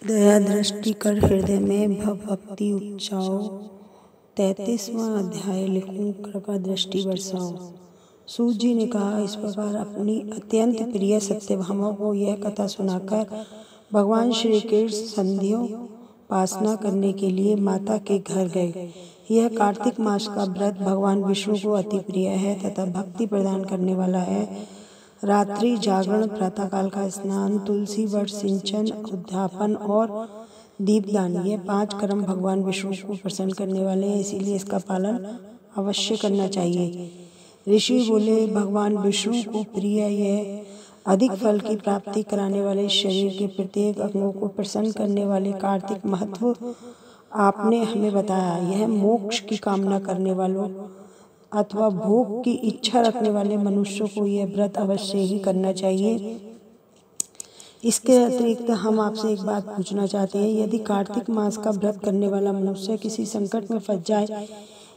दया दृष्टि कर हृदय में भव भक्ति उपजाओ। 33वां अध्याय लिखूं कृपा दृष्टि बरसाओ। सूत जी ने कहा, इस प्रकार अपनी अत्यंत प्रिय सत्यभामा को यह कथा सुनाकर भगवान श्री कृष्ण संध्योपासना करने के लिए माता के घर गए। यह कार्तिक मास का व्रत भगवान विष्णु को अति प्रिय है तथा भक्ति प्रदान करने वाला है। रात्रि जागरण, प्रातःकाल का स्नान, तुलसी वट सिंचन, उद्यापन और दीपदान, ये 5 कर्म भगवान विष्णु को प्रसन्न करने वाले हैं, इसीलिए इसका पालन अवश्य करना चाहिए। ऋषि बोले, भगवान विष्णु को प्रिय यह अधिक फल की प्राप्ति कराने वाले, शरीर के प्रत्येक अंगों को प्रसन्न करने वाले कार्तिक महत्व आपने हमें बताया। यह मोक्ष की कामना करने वालों अथवा भोग की इच्छा रखने वाले मनुष्यों को यह व्रत अवश्य ही करना चाहिए। इसके अतिरिक्त हम आपसे एक बात पूछना चाहते हैं, यदि कार्तिक मास का व्रत करने वाला मनुष्य किसी संकट में फंस जाए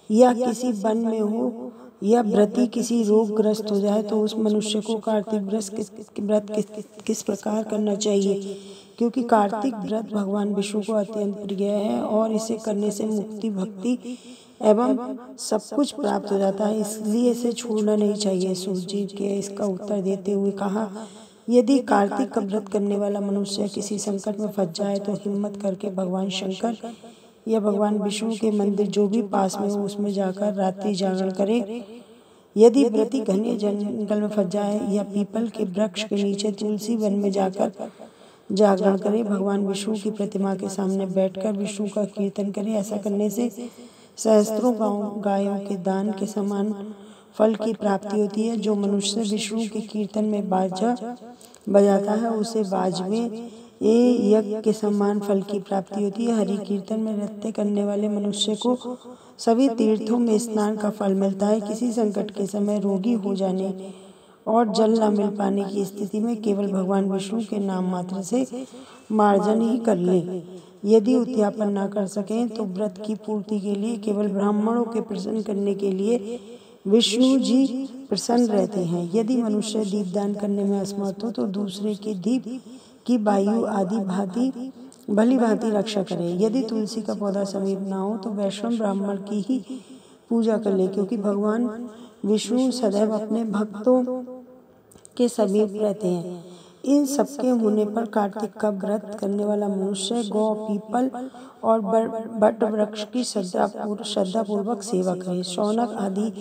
या किसी वन में हो या व्रती किसी रोगग्रस्त हो जाए तो उस मनुष्य को कार्तिक व्रत किस प्रकार करना चाहिए? क्योंकि कार्तिक व्रत भगवान विष्णु को अत्यंत प्रिय है और इसे करने से मुक्ति, भक्ति एवं सब कुछ प्राप्त हो जाता है, इसलिए इसे छोड़ना नहीं चाहिए। सूत जी के इसका उत्तर देते हुए कहा, यदि कार्तिक का व्रत करने वाला मनुष्य किसी संकट में फंस जाए तो हिम्मत करके भगवान शंकर या भगवान विष्णु के मंदिर जो भी पास में हो उसमें जाकर रात्रि जागरण करे। यदि व्रती घने जंगल में फंस जाए या पीपल के वृक्ष के नीचे तुलसी वन में जाकर जागरण करे, भगवान विष्णु की प्रतिमा के सामने बैठकर विष्णु का कीर्तन करे। ऐसा करने से सहस्त्रों गायों के दान के समान फल की प्राप्ति होती है। जो मनुष्य विष्णु के कीर्तन में बाजा बजाता है उसे बाजवे यज्ञ के समान फल की प्राप्ति होती है। हरि कीर्तन में नृत्य करने वाले मनुष्य को सभी तीर्थों में स्नान का फल मिलता है। किसी संकट के समय रोगी हो जाने और जल न मिल पाने की स्थिति में केवल भगवान विष्णु के नाम मात्र से मार्जन ही कर लें। यदि उद्यापन न कर सकें तो व्रत की पूर्ति के लिए केवल ब्राह्मणों के प्रसन्न करने के लिए विष्णु जी प्रसन्न रहते हैं। यदि मनुष्य दीपदान करने में असमर्थ हो तो दूसरे के दीप की वायु आदि भली भांति रक्षा करे। यदि तुलसी का पौधा समीप न हो तो वैष्णव ब्राह्मण की ही पूजा कर ले, क्योंकि भगवान विष्णु सदैव अपने भक्तों के समीप रहते हैं। इन सबके होने पर कार्तिक का व्रत करने वाला मनुष्य गौ, पीपल और बट वृक्ष की श्रद्धापूर्वक सेवा करे। शौनक आदि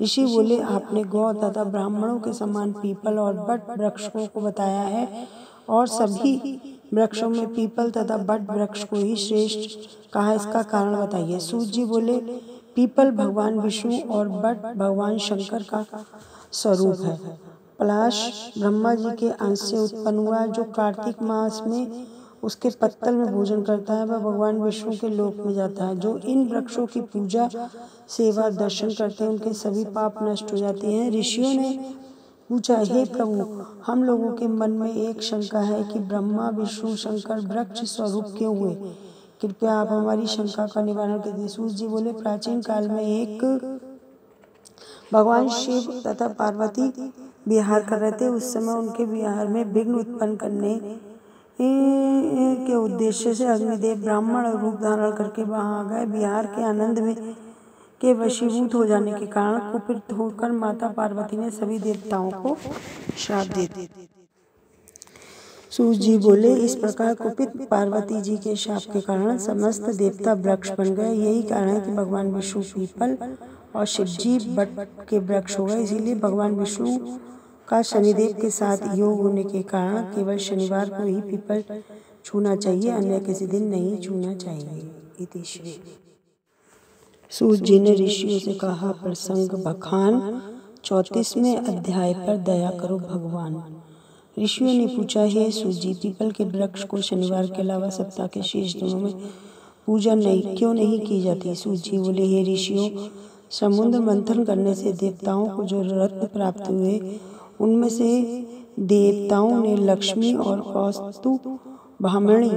ऋषि बोले, आपने गौ तथा ब्राह्मणों के समान पीपल और बट वृक्षों को बताया है और सभी वृक्षों में पीपल तथा बट वृक्ष को ही श्रेष्ठ कहा, इसका कारण बताइए। सूत जी बोले, पीपल भगवान विष्णु और बट भगवान शंकर का स्वरूप है। पलाश ब्रह्मा जी के अंश से उत्पन्न हुआ, जो कार्तिक मास में उसके पत्तल में भोजन करता है वह भगवान विष्णु के लोक में जाता है। जो इन वृक्षों की पूजा, सेवा, दर्शन करते हैं उनके सभी पाप नष्ट हो जाते हैं। ऋषियों ने पूछा, हे प्रभु, हम लोगों के मन में एक शंका है कि ब्रह्मा विष्णु शंकर वृक्ष स्वरूप क्यों हुए? कृपया आप हमारी शंका का निवारण कीजिए। सूत जी बोले, प्राचीन काल में एक भगवान शिव तथा पार्वती विहार कर रहे थे। उस समय उनके विहार में विघ्न उत्पन्न करने के उद्देश्य से अग्निदेव ब्राह्मण रूप धारण करके वहां आ गए। विहार के आनंद में के वशीभूत हो जाने के कारण कुपित होकर माता पार्वती ने सभी देवताओं को श्राप दे दिया। सूत जी बोले, इस प्रकार कुपित पार्वती जी के शाप के कारण समस्त देवता वृक्ष बन गए। यही कारण है कि भगवान विष्णु पीपल और शिवजी बट के वृक्ष हो गए। इसीलिए भगवान विष्णु का शनिदेव के साथ योग होने के कारण केवल शनिवार को ही पीपल छूना चाहिए, अन्य किसी दिन नहीं छूना चाहिए। इति श्री सूत जी ने ऋषियों से कहा, प्रसंग बखान 34वें अध्याय पर दया करो भगवान। ऋषियों ने पूछा, हे सूत जी, पीपल के वृक्ष को शनिवार के अलावा सप्ताह के शेष दिनों में पूजा क्यों नहीं की जाती? सूत जी बोले, हे ऋषियों, समुद्र मंथन करने से देवताओं को जो रत्न प्राप्त हुए उनमें से देवताओं ने लक्ष्मी और कौस्तुभामणि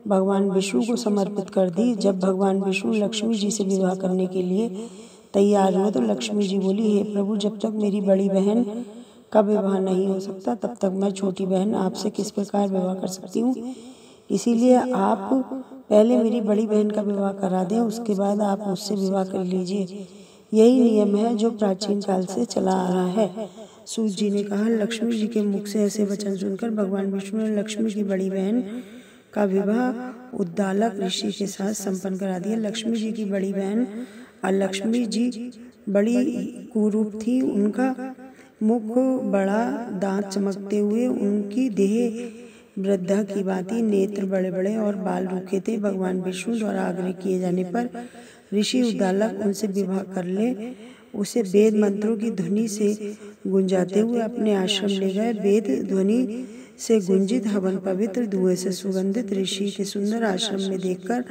भगवान विष्णु को समर्पित कर दी। जब भगवान विष्णु लक्ष्मी जी से विवाह करने के लिए तैयार हुए तो लक्ष्मी जी बोली, हे प्रभु, जब तक मेरी बड़ी बहन का विवाह नहीं हो सकता तब तक मैं छोटी बहन आपसे किस प्रकार विवाह कर सकती हूँ? इसीलिए आप पहले मेरी बड़ी बहन का विवाह करा दें, उसके बाद आप मुझसे विवाह कर लीजिए। यही नियम है जो प्राचीन काल से चला आ रहा है। सूत जी ने कहा। लक्ष्मी जी के मुख से ऐसे वचन सुनकर भगवान विष्णु ने लक्ष्मी की बड़ी बहन का विवाह उद्दालक ऋषि के साथ संपन्न करा दिया। लक्ष्मी जी की बड़ी बहन अलक्ष्मी जी बड़ी कुरूप थी। उनका मुख बड़ा, दांत चमकते हुए, उनकी देह वृद्धा की भांति, नेत्र बड़े बड़े और बाल रूखे थे। भगवान विष्णु द्वारा आग्रह किए जाने पर ऋषि उद्दालक उनसे विवाह कर ले उसे वेद मंत्रों की ध्वनि से गुंजाते हुए अपने आश्रम ले गए। वेद ध्वनि से गुंजित हवन पवित्र धुएं से सुगंधित ऋषि के सुंदर आश्रम में देखकर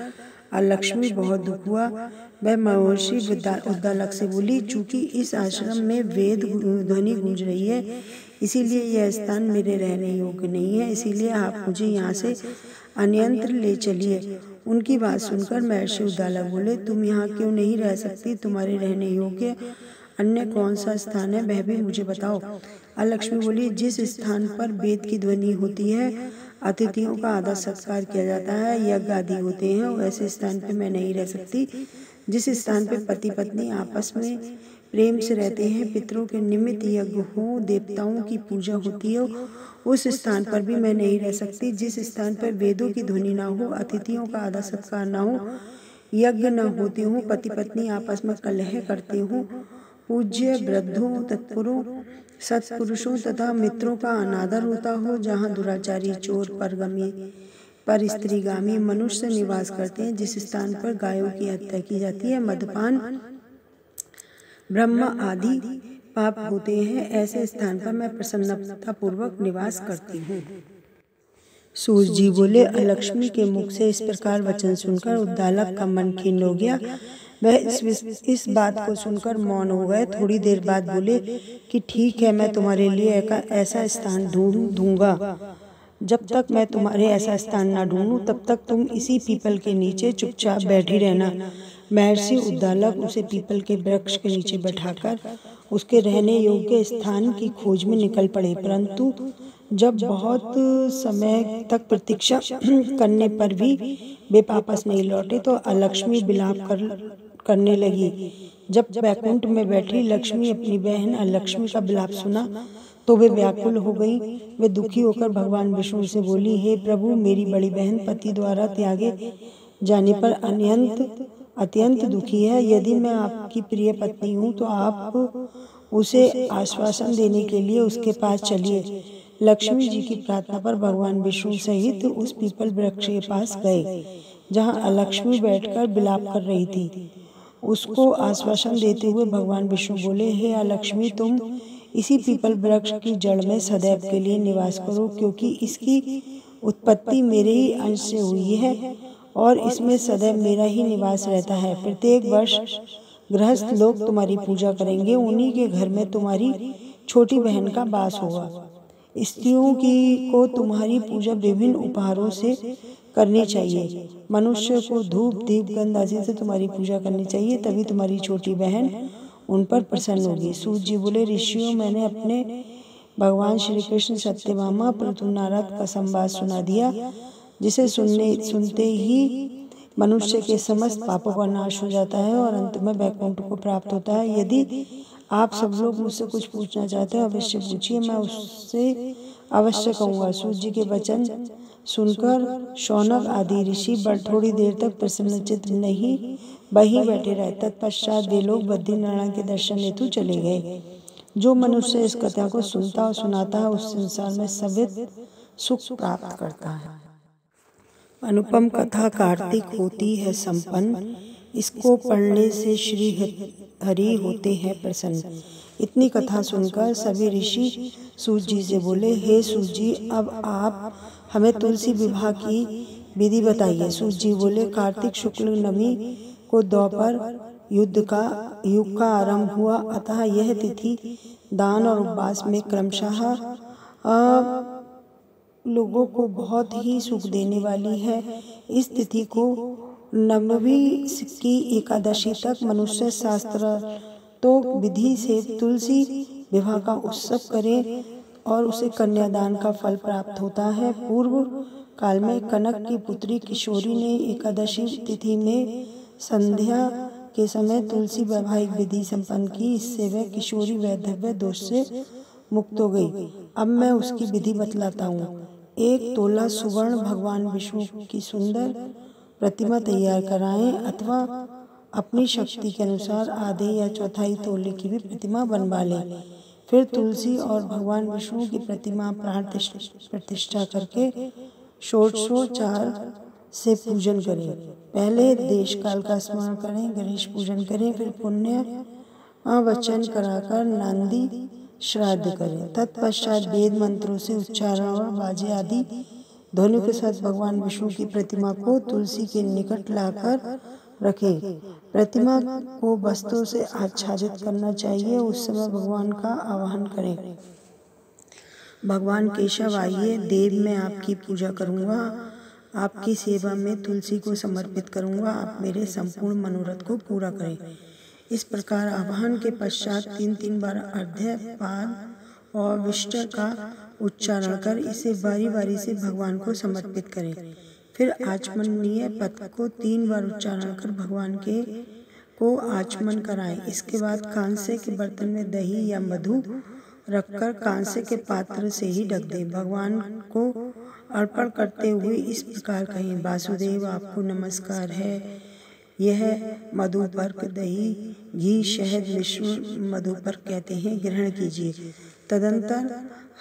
अलक्ष्मी बहुत दुख हुआ। वह महर्षि उद्दालक से बोली, चूंकि इस आश्रम में वेद ध्वनि गूंज रही है, इसीलिए यह स्थान मेरे रहने योग्य नहीं है, इसीलिए आप मुझे यहाँ से अन्यत्र ले चलिए। उनकी बात सुनकर महर्षि उद्दालक बोले, तुम यहाँ क्यों नहीं रह सकती? तुम्हारे रहने योग्य अन्य कौन सा स्थान है, वह भी मुझे बताओ। अलक्ष्मी बोली, जिस स्थान पर वेद की ध्वनि होती है, अतिथियों का आदर सत्कार किया जाता है, यज्ञ आदि होते हैं, वैसे स्थान पर मैं नहीं रह सकती। जिस स्थान पर पति पत्नी आपस में प्रेम से रहते हैं, पितरों के निमित्त यज्ञ हो, देवताओं की पूजा होती हो, उस स्थान पर भी मैं नहीं रह सकती। जिस स्थान पर वेदों की ध्वनि ना हो, अतिथियों का आदर सत्कार ना हो, यज्ञ न होते हो, पति पत्नी आपस में कलह करते हो, पूज्य वृद्धों, तत्पुरों, सत्पुरुषों तथा मित्रों का अनादर होता हो, जहाँ दुराचारी, चोर, परगमी, पर स्त्रीगामी मनुष्य निवास करते हैं, जिस स्थान पर गायों की हत्या की जाती है, मद्यपान, ब्रह्म आदि पाप होते हैं, ऐसे स्थान पर मैं प्रसन्नता पूर्वक निवास करती हूँ। सूत जी बोले, अलक्ष्मी के मुख से इस प्रकार वचन सुनकर उद्दालक का मन खिन्न हो गया। वह इस बात को सुनकर मौन हो गए। थोड़ी देर बाद बोले कि ठीक है, मैं तुम्हारे लिए ऐसा स्थान ढूंढ दूंगा। जब तक मैं तुम्हारे ऐसा स्थान ना ढूंढूं, तब तक तुम इसी पीपल के नीचे चुपचाप बैठी रहना। महर्षि उद्दालक उसे पीपल के वृक्ष के नीचे बैठाकर उसके रहने योग्य स्थान की खोज में निकल पड़े, परंतु जब बहुत समय तक प्रतीक्षा करने पर भी वे वापस नहीं लौटे तो अलक्ष्मी विलाप करने लगी। जब वैकुंठ में बैठी लक्ष्मी अपनी बहन अलक्ष्मी का विलाप सुना तो वे व्याकुल हो गई। वे दुखी होकर भगवान विष्णु से बोली, हे प्रभु, मेरी बड़ी बहन पति द्वारा त्यागे जाने पर अत्यंत दुखी है। यदि मैं आपकी प्रिय पत्नी हूँ तो आप उसे आश्वासन देने के लिए उसके पास चलिए। लक्ष्मी जी की प्रार्थना पर भगवान विष्णु सहित उस पीपल वृक्ष के पास गए, जहाँ अलक्ष्मी बैठकर विलाप कर रही थी। उसको आश्वासन देते हुए भगवान विष्णु बोले, हे अलक्ष्मी, तुम इसी पीपल वृक्ष की जड़ में सदैव के लिए निवास करो, क्योंकि इसकी उत्पत्ति मेरे ही अंश से हुई है और इसमें सदैव मेरा ही निवास रहता है। प्रत्येक वर्ष गृहस्थ लोग तुम्हारी पूजा करेंगे, उन्हीं के घर में तुम्हारी छोटी बहन का वास होगा। स्त्रियों को तुम्हारी पूजा विभिन्न उपहारों से करनी चाहिए। मनुष्य को धूप, दीप, गंध आदि से तुम्हारी पूजा करनी चाहिए, तभी तुम्हारी छोटी बहन उन पर प्रसन्न होगी। सूत जी बोले, ऋषियों, मैंने अपने भगवान श्री कृष्ण, सत्यभामा, पृथुनारद का संवाद सुना दिया, जिसे सुनते ही मनुष्य के समस्त पापों का नाश हो जाता है और अंत में वैकुंठ को प्राप्त होता है। यदि आप सब लोग मुझसे कुछ पूछना चाहते हो, अवश्य पूछिए, मैं उससे अवश्य कहूँगा। सूत जी के वचन सुनकर शौनक आदि ऋषि थोड़ी देर तक प्रसन्नचित्त नहीं वहीं बैठे रहे। तत्पश्चात वे लोग बद्रीनारायण के दर्शन हेतु चले गए। जो मनुष्य इस कथा को सुनता और सुनाता है, उस संसार में सवित सुख प्राप्त करता है। अनुपम कथा कार्तिक होती है संपन्न, इसको पढ़ने से श्री हरि होते हैं प्रसन्न। इतनी कथा सुनकर सभी ऋषि सूत जी से बोले, हे सूत जी, अब आप हमें तुलसी विवाह की विधि बताइए। सूत जी बोले, कार्तिक शुक्ल नवमी को दोपहर युग का आरंभ हुआ, अतः यह तिथि दान और उपवास में क्रमशः लोगों को बहुत ही सुख देने वाली है। इस तिथि को नवमी की एकादशी तक मनुष्य शास्त्र तो विधि से तुलसी विवाह का उत्सव करे और उसे कन्यादान का फल प्राप्त होता है। पूर्व काल में कनक की पुत्री किशोरी ने एकादशी तिथि में संध्या के समय तुलसी वैवाहिक विधि संपन्न की। इससे वह किशोरी वैधव्य दोष से मुक्त हो गई। अब मैं उसकी विधि बतलाता हूँ। 1 तोला सुवर्ण भगवान विष्णु की सुंदर प्रतिमा तैयार कराएं अथवा अपनी शक्ति के अनुसार आधे या चौथाई तोले की भी प्रतिमा बनवा लें। फिर तुलसी और भगवान विष्णु की प्रतिमा प्राण प्रतिष्ठा करके षोडशोपचार से पूजन करें। पहले देश काल का स्मरण करें, गणेश पूजन करें, फिर पुण्य वचन कराकर नांदी श्राद्ध करें। तत्पश्चात वेद मंत्रों से उच्चारण और बाजे आदि ध्वनि के साथ भगवान विष्णु की प्रतिमा को तुलसी के निकट लाकर रखें। प्रतिमा को वस्त्रों से आच्छादित करना चाहिए। उस समय भगवान का आवाहन करें। भगवान केशव आइए, देव मैं आपकी पूजा करूंगा, आपकी सेवा में तुलसी को समर्पित करूंगा, आप मेरे संपूर्ण मनोरथ को पूरा करें। इस प्रकार आवाहन के पश्चात 3 बार अर्घ्य, पाद और विष्ट का उच्चारण कर इसे बारी बारी से भगवान को समर्पित करें। फिर आचमनीय पद को 3 बार उच्चारण कर भगवान को आचमन कराएं। इसके बाद कांसे के बर्तन में दही या मधु रखकर कांसे के पात्र से ही ढक दें। भगवान को अर्पण करते हुए इस प्रकार कहें, वासुदेव आपको नमस्कार है। यह मधुपर्क दही, घी, शहद, मिश्रण मधुपर्क कहते हैं, ग्रहण कीजिए। तदंतर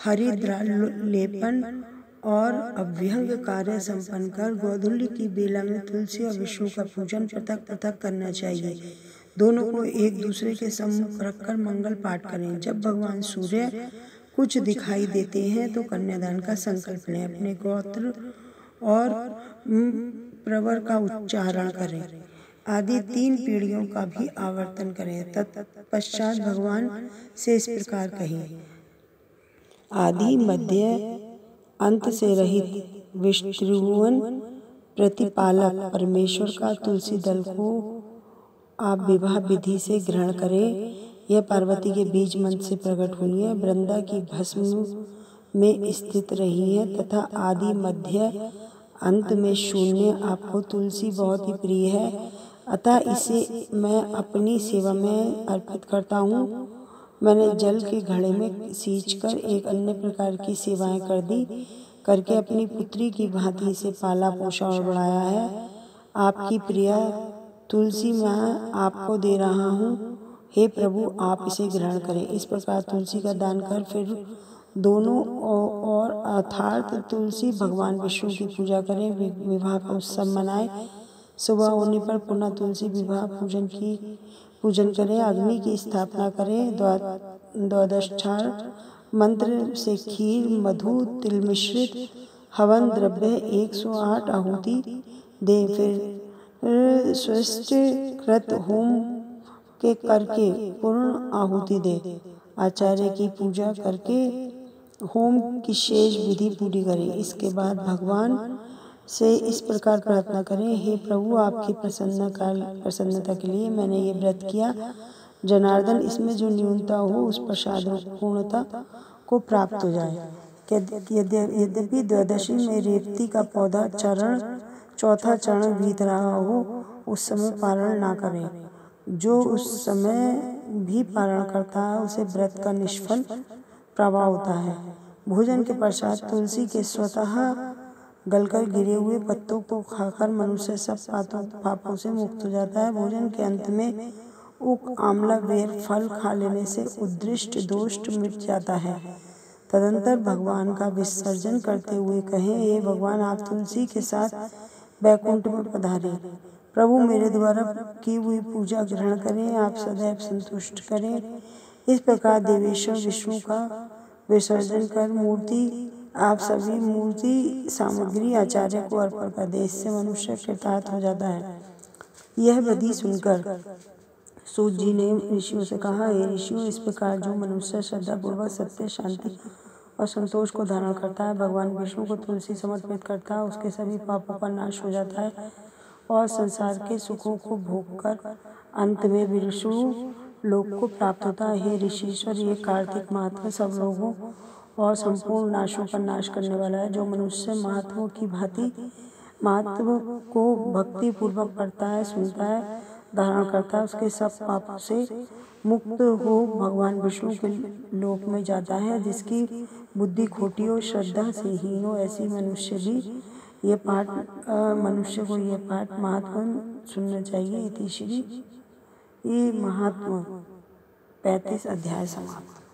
हरिद्रालेपन और अभ्यंग कार्य संपन्न कर गोधूलि की बेला में तुलसी और विष्णु का पूजन पृथक पृथक करना चाहिए। दोनों को एक दूसरे के सम्मुख रखकर मंगल पाठ करें। जब भगवान सूर्य कुछ दिखाई देते हैं तो कन्यादान का संकल्प लें। अपने गोत्र और प्रवर का उच्चारण करें। आदि 3 पीढ़ियों का भी आवर्तन करें। तत्पश्चात भगवान से इस प्रकार कहें, आदि मध्य अंत से रहित विष्णुवन प्रतिपालक परमेश्वर का तुलसी दल को आप विवाह विधि से ग्रहण करें। यह पार्वती के बीज मंत्र से प्रकट हुई है, वृंदा की भस्म में स्थित रही है तथा आदि मध्य अंत में शून्य। आपको तुलसी बहुत ही प्रिय है, अतः इसे मैं अपनी सेवा में अर्पित करता हूँ। मैंने जल के घड़े में सींचकर एक अन्य प्रकार की सेवाएं करके अपनी पुत्री की भांति से पाला पोषा और बढ़ाया है। आपकी प्रिया तुलसी मैं आपको दे रहा हूँ, हे प्रभु आप इसे ग्रहण करें। इस प्रकार तुलसी का दान कर फिर दोनों और अर्थात तुलसी भगवान विष्णु की पूजा करें, विवाह का उत्सव मनाएं। सुबह होने पर पुनः तुलसी विवाह पूजन करें, अग्नि की स्थापना करें, द्वादशाक्षर मंत्र से खीर, मधु, तिल मिश्रित हवन द्रव्य 108 आहुति दें। फिर स्वस्थकृत होम के करके पूर्ण आहुति दें। आचार्य की पूजा करके होम की शेष विधि पूरी करें। इसके बाद भगवान से इस प्रकार प्रार्थना करें, हे प्रभु आपकी प्रसन्नता के लिए मैंने ये व्रत किया। जनार्दन इसमें जो न्यूनता हो उस प्रसाद पूर्णता को प्राप्त हो जाए। यद्यपि द्वादशी में रेवती का पौधा चौथा चरण बीत रहा हो उस समय पारण ना करें। जो उस समय भी पारण करता है उसे व्रत का निष्फल प्रभाव होता है। भोजन के पश्चात तुलसी के स्वतः गलकर गिरे हुए पत्तों को खाकर मनुष्य सब पापों से मुक्त हो जाता है। भोजन के अंत में उक आंवला बेर फल खा लेने से उद्दिष्ट दोष मिट जाता है। तदंतर भगवान का विसर्जन करते हुए कहें, हे भगवान आप तुलसी के साथ वैकुंठ में पधारें। प्रभु मेरे द्वारा की हुई पूजा ग्रहण करें, आप सदैव संतुष्ट करें। इस प्रकार देवेश्वर विष्णु का विसर्जन कर आप सभी मूर्ति सामग्री आचार्य को अर्पण कर दे। इससे मनुष्य कृतार्थ हो जाता है। यह विधि सुनकर सूत जी ने ऋषियों से कहा, हे ऋषियों इस प्रकार जो मनुष्य श्रद्धापूर्वक सत्य, शांति और संतोष को धारण करता है, भगवान विष्णु को तुलसी समर्पित करता है, उसके सभी पापों का नाश हो जाता है और संसार के सुखों को भोगकर अंत में विष्णु लोक को प्राप्त होता है। हे ऋषिश्वर ये कार्तिक माह में सब लोगों और संपूर्ण नाशों का नाश करने वाला है। जो मनुष्य महात्माओं की भांति महात्मा को भक्ति पूर्वक पढ़ता है, सुनता है, धारण करता है, उसके सब पापों से मुक्त हो भगवान विष्णु के लोक में जाता है। जिसकी बुद्धि खोटी हो, श्रद्धा से हीन हो, ऐसी मनुष्य को ये पाठ महात्मा सुनना चाहिए। इति श्री महात्मा 35 अध्याय समाप्त।